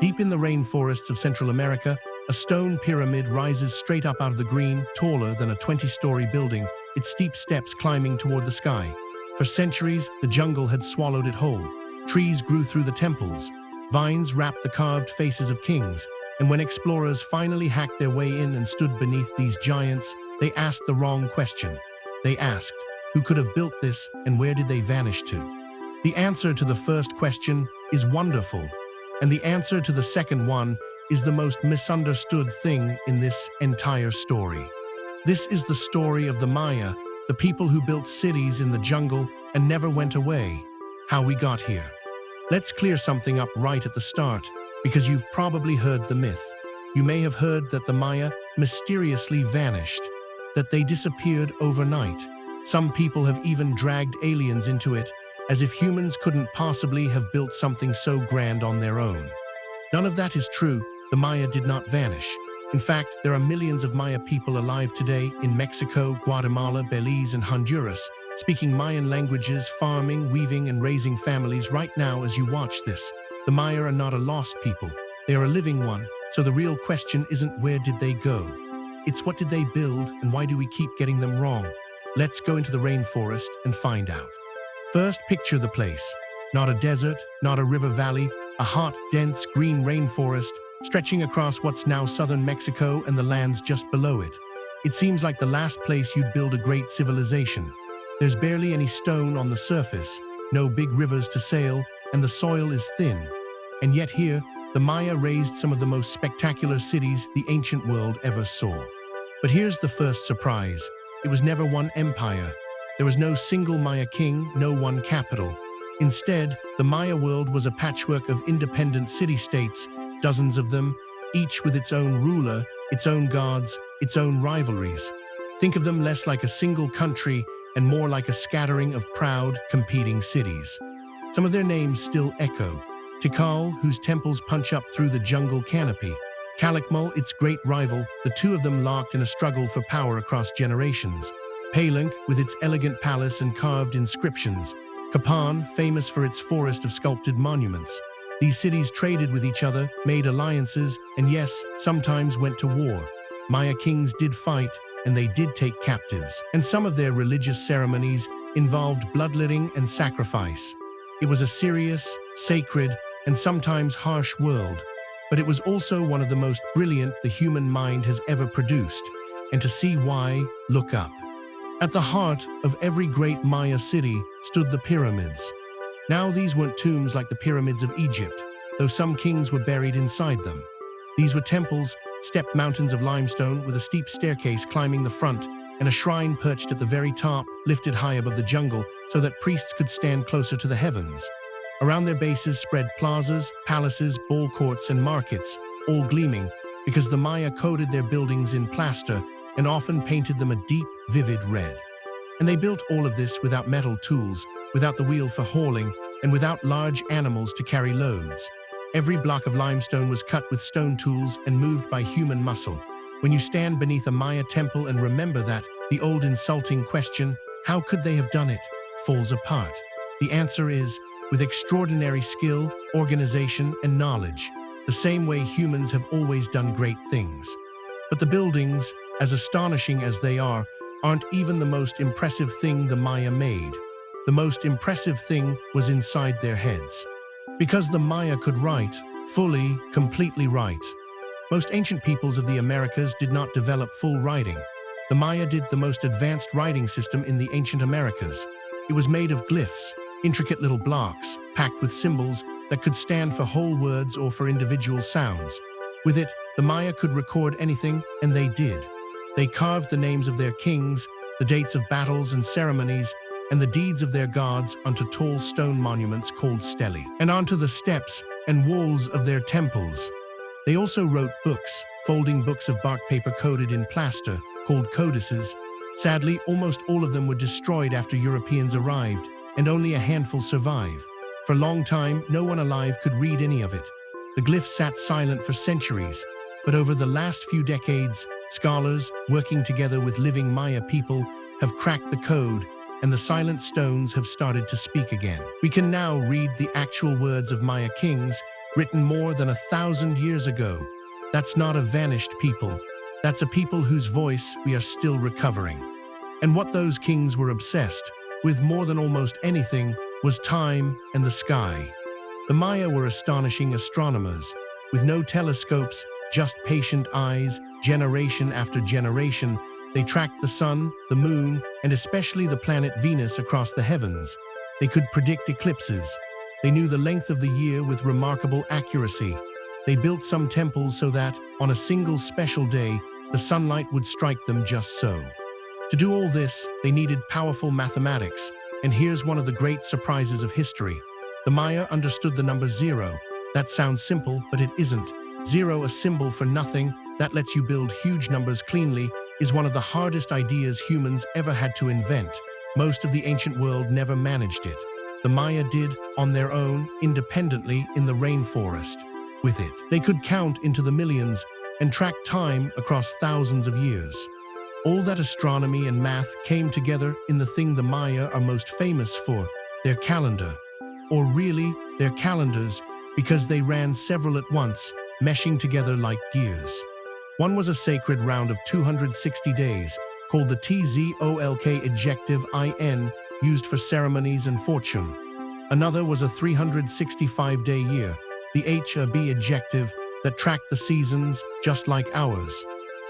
Deep in the rainforests of Central America, a stone pyramid rises straight up out of the green, taller than a 20-story building, its steep steps climbing toward the sky. For centuries, the jungle had swallowed it whole. Trees grew through the temples. Vines wrapped the carved faces of kings. And when explorers finally hacked their way in and stood beneath these giants, they asked the wrong question. They asked, who could have built this and where did they vanish to? The answer to the first question is wonderful. And the answer to the second one is the most misunderstood thing in this entire story. This is the story of the Maya, the people who built cities in the jungle and never went away. How we got here. Let's clear something up right at the start, because you've probably heard the myth. You may have heard that the Maya mysteriously vanished, that they disappeared overnight. Some people have even dragged aliens into it, as if humans couldn't possibly have built something so grand on their own. None of that is true. The Maya did not vanish. In fact, there are millions of Maya people alive today in Mexico, Guatemala, Belize, and Honduras, speaking Mayan languages, farming, weaving, and raising families right now as you watch this. The Maya are not a lost people. They are a living one, so the real question isn't where did they go? It's what did they build and why do we keep getting them wrong? Let's go into the rainforest and find out. First, picture the place. Not a desert, not a river valley, a hot, dense, green rainforest stretching across what's now southern Mexico and the lands just below it. It seems like the last place you'd build a great civilization. There's barely any stone on the surface, no big rivers to sail, and the soil is thin. And yet here, the Maya raised some of the most spectacular cities the ancient world ever saw. But here's the first surprise. It was never one empire. There was no single Maya king, no one capital. Instead, the Maya world was a patchwork of independent city-states, dozens of them, each with its own ruler, its own gods, its own rivalries. Think of them less like a single country and more like a scattering of proud, competing cities. Some of their names still echo. Tikal, whose temples punch up through the jungle canopy. Calakmul, its great rival, the two of them locked in a struggle for power across generations. Palenque, with its elegant palace and carved inscriptions. Kapan, famous for its forest of sculpted monuments. These cities traded with each other, made alliances, and yes, sometimes went to war. Maya kings did fight, and they did take captives. And some of their religious ceremonies involved bloodletting and sacrifice. It was a serious, sacred, and sometimes harsh world, but it was also one of the most brilliant the human mind has ever produced. And to see why, look up. At the heart of every great Maya city stood the pyramids. Now these weren't tombs like the pyramids of Egypt, though some kings were buried inside them. These were temples, stepped mountains of limestone with a steep staircase climbing the front, and a shrine perched at the very top, lifted high above the jungle so that priests could stand closer to the heavens. Around their bases spread plazas, palaces, ball courts, and markets, all gleaming, because the Maya coated their buildings in plaster and often painted them a deep, vivid red. And they built all of this without metal tools, without the wheel for hauling, and without large animals to carry loads. Every block of limestone was cut with stone tools and moved by human muscle. When you stand beneath a Maya temple and remember that, the old insulting question, how could they have done it, falls apart. The answer is, with extraordinary skill, organization, and knowledge, the same way humans have always done great things. But the buildings, as astonishing as they are, aren't even the most impressive thing the Maya made. The most impressive thing was inside their heads. Because the Maya could write, fully, completely write. Most ancient peoples of the Americas did not develop full writing. The Maya did the most advanced writing system in the ancient Americas. It was made of glyphs, intricate little blocks, packed with symbols that could stand for whole words or for individual sounds. With it, the Maya could record anything, and they did. They carved the names of their kings, the dates of battles and ceremonies, and the deeds of their gods onto tall stone monuments called stelae, and onto the steps and walls of their temples. They also wrote books, folding books of bark paper coated in plaster, called codices. Sadly, almost all of them were destroyed after Europeans arrived, and only a handful survive. For a long time, no one alive could read any of it. The glyphs sat silent for centuries, but over the last few decades, scholars, working together with living Maya people, have cracked the code, and the silent stones have started to speak again. We can now read the actual words of Maya kings, written more than 1,000 years ago. That's not a vanished people. That's a people whose voice we are still recovering. And what those kings were obsessed with more than almost anything was time and the sky. The Maya were astonishing astronomers, with no telescopes, just patient eyes. Generation after generation, they tracked the sun, the moon, and especially the planet Venus across the heavens. They could predict eclipses. They knew the length of the year with remarkable accuracy. They built some temples so that, on a single special day, the sunlight would strike them just so. To do all this, they needed powerful mathematics, and here's one of the great surprises of history. The Maya understood the number zero. That sounds simple, but it isn't. Zero, a symbol for nothing that lets you build huge numbers cleanly, is one of the hardest ideas humans ever had to invent. Most of the ancient world never managed it. The Maya did, on their own, independently, in the rainforest. With it, they could count into the millions and track time across thousands of years. All that astronomy and math came together in the thing the Maya are most famous for, their calendar. Or really, their calendars, because they ran several at once, meshing together like gears. One was a sacred round of 260 days, called the Tzolk adjective IN, used for ceremonies and fortune. Another was a 365-day year, the HB adjective, that tracked the seasons just like ours.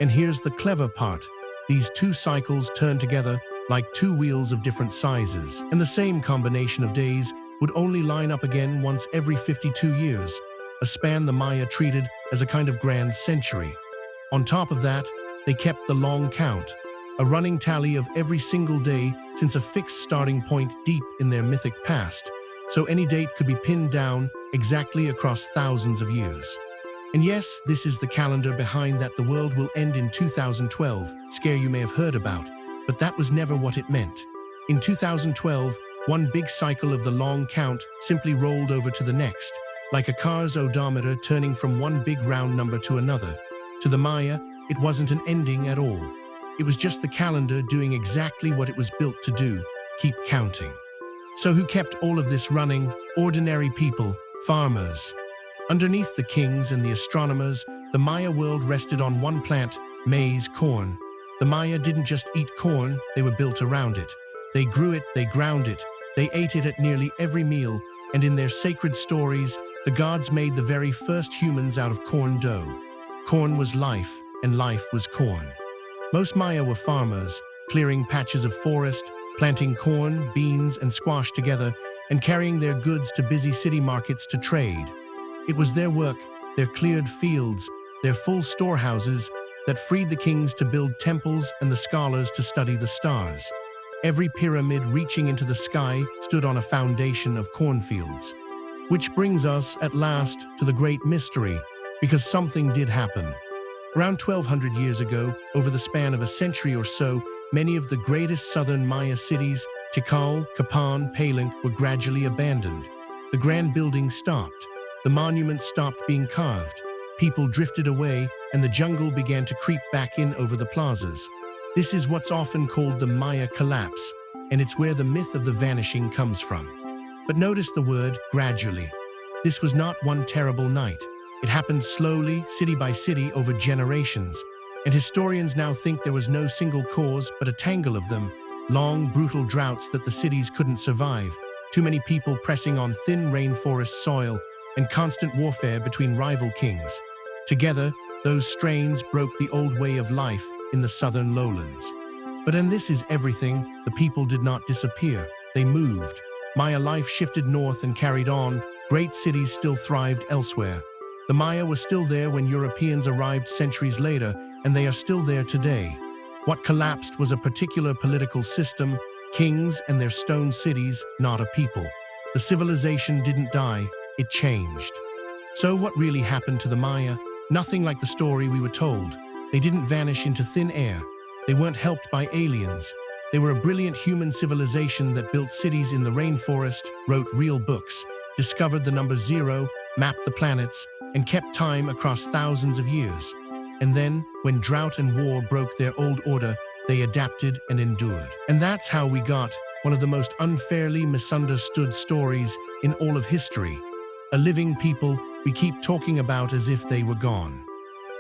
And here's the clever part. These two cycles turned together like two wheels of different sizes, and the same combination of days would only line up again once every 52 years, a span the Maya treated as a kind of grand century. On top of that, they kept the long count, a running tally of every single day since a fixed starting point deep in their mythic past, so any date could be pinned down exactly across thousands of years. And yes, this is the calendar behind that the world will end in 2012, scare you may have heard about, but that was never what it meant. In 2012, one big cycle of the long count simply rolled over to the next, like a car's odometer turning from one big round number to another. To the Maya, it wasn't an ending at all. It was just the calendar doing exactly what it was built to do, keep counting. So who kept all of this running? Ordinary people, farmers. Underneath the kings and the astronomers, the Maya world rested on one plant, maize, corn. The Maya didn't just eat corn, they were built around it. They grew it, they ground it, they ate it at nearly every meal, and in their sacred stories, the gods made the very first humans out of corn dough. Corn was life, and life was corn. Most Maya were farmers, clearing patches of forest, planting corn, beans, and squash together, and carrying their goods to busy city markets to trade. It was their work, their cleared fields, their full storehouses, that freed the kings to build temples and the scholars to study the stars. Every pyramid reaching into the sky stood on a foundation of cornfields. Which brings us, at last, to the great mystery, because something did happen. Around 1,200 years ago, over the span of a century or so, many of the greatest southern Maya cities, Tikal, Kapan, Palenque, were gradually abandoned. The grand buildings stopped. The monuments stopped being carved. People drifted away, and the jungle began to creep back in over the plazas. This is what's often called the Maya collapse, and it's where the myth of the vanishing comes from. But notice the word gradually. This was not one terrible night. It happened slowly, city by city, over generations. And historians now think there was no single cause, but a tangle of them. Long, brutal droughts that the cities couldn't survive. Too many people pressing on thin rainforest soil, and constant warfare between rival kings. Together, those strains broke the old way of life in the southern lowlands. But and this is everything, the people did not disappear. They moved. Maya life shifted north and carried on. Great cities still thrived elsewhere. The Maya were still there when Europeans arrived centuries later, and they are still there today. What collapsed was a particular political system, kings and their stone cities, not a people. The civilization didn't die, it changed. So what really happened to the Maya? Nothing like the story we were told. They didn't vanish into thin air. They weren't helped by aliens. They were a brilliant human civilization that built cities in the rainforest, wrote real books, discovered the number zero, mapped the planets, and kept time across thousands of years. And then, when drought and war broke their old order, they adapted and endured. And that's how we got one of the most unfairly misunderstood stories in all of history. A living people we keep talking about as if they were gone.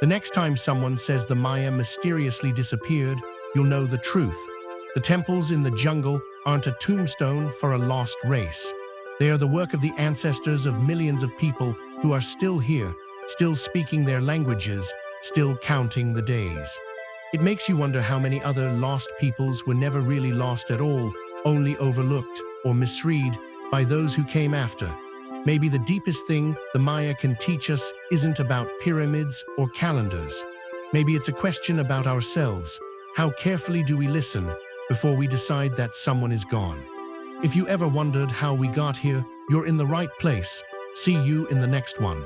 The next time someone says the Maya mysteriously disappeared, you'll know the truth. The temples in the jungle aren't a tombstone for a lost race. They are the work of the ancestors of millions of people who are still here, still speaking their languages, still counting the days. It makes you wonder how many other lost peoples were never really lost at all, only overlooked or misread by those who came after. Maybe the deepest thing the Maya can teach us isn't about pyramids or calendars. Maybe it's a question about ourselves. How carefully do we listen before we decide that someone is gone? If you ever wondered how we got here, you're in the right place. See you in the next one.